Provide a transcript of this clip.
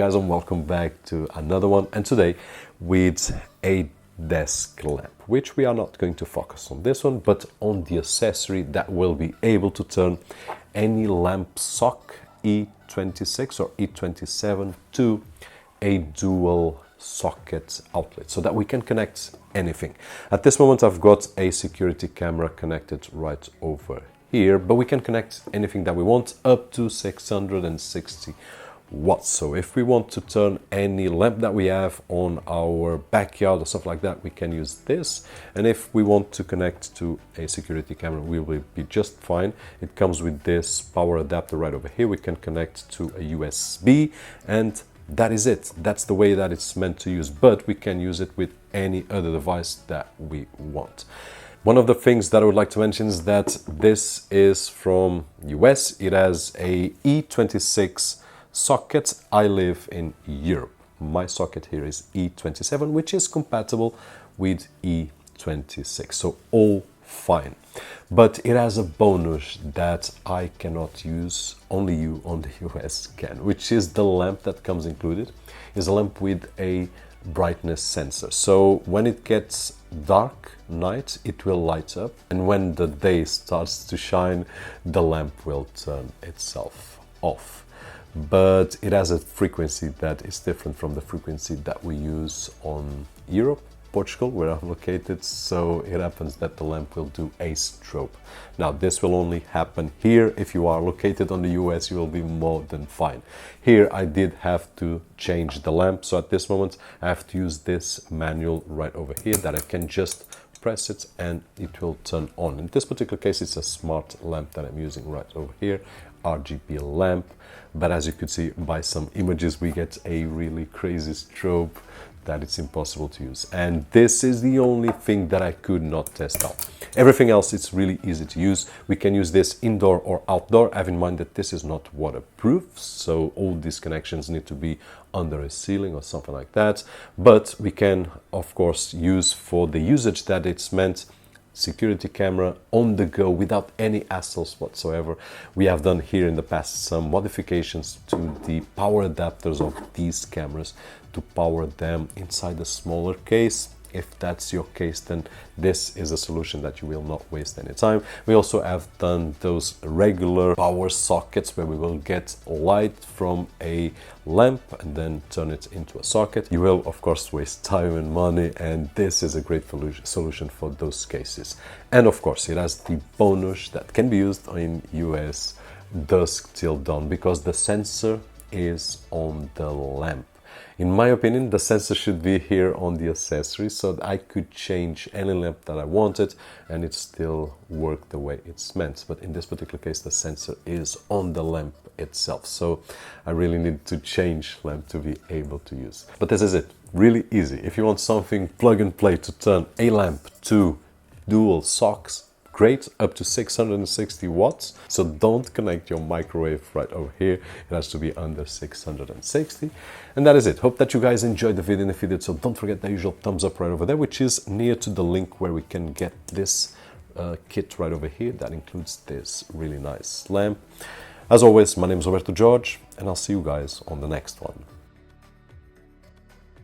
Guys, and welcome back to another one, and today with a desk lamp, which we are not going to focus on this one, but on the accessory that will be able to turn any lamp sock E26 or E27 to a dual socket outlet so that we can connect anything. At this moment I've got a security camera connected right over here, but we can connect anything that we want up to 660 watts. So if we want to turn any lamp that we have on our backyard or stuff like that, we can use this. And if we want to connect to a security camera, we will be just fine. It comes with this power adapter right over here. We can connect to a USB, and that is it. That's the way that it's meant to use, but we can use it with any other device that we want. One of the things that I would like to mention is that this is from US. It has a E26 socket. I live in Europe. My socket here is E27, which is compatible with E26, so all fine. But it has a bonus that I cannot use, only you on the US can, which is the lamp that comes included. Is a lamp with a brightness sensor. So when it gets dark night, it will light up, and when the day starts to shine, the lamp will turn itself off. But it has a frequency that is different from the frequency that we use on Europe, Portugal, where I'm located, so it happens that the lamp will do a strobe. Now, this will only happen here. If you are located on the US, you will be more than fine. Here, I did have to change the lamp, so at this moment, I have to use this manual right over here that I can just press it and it will turn on. In this particular case, it's a smart lamp that I'm using right over here, RGB lamp, but as you could see by some images, we get a really crazy strobe that it's impossible to use. And this is the only thing that I could not test out. Everything else, it's really easy to use. We can use this indoor or outdoor. Have in mind that this is not waterproof, so all these connections need to be under a ceiling or something like that. But we can, of course, use for the usage that it's meant, security camera on the go without any hassles whatsoever. We have done here in the past some modifications to the power adapters of these cameras to power them inside a smaller case. If that's your case, then this is a solution that you will not waste any time. We also have done those regular power sockets where we will get light from a lamp and then turn it into a socket. You will, of course, waste time and money, and this is a great solution for those cases. And of course, it has the bonus that can be used in US dusk till dawn because the sensor is on the lamp. In my opinion, the sensor should be here on the accessory so that I could change any lamp that I wanted and it still work the way it's meant. But in this particular case, the sensor is on the lamp itself. So I really need to change lamp to be able to use. But this is it. Really easy. If you want something plug and play to turn a lamp to dual socks, great, up to 660 watts. So don't connect your microwave right over here. It has to be under 660. And that is it. Hope that you guys enjoyed the video. And if you did, so don't forget the usual thumbs up right over there, which is near to the link where we can get this kit right over here. That includes this really nice lamp. As always, my name is Roberto, and I'll see you guys on the next one.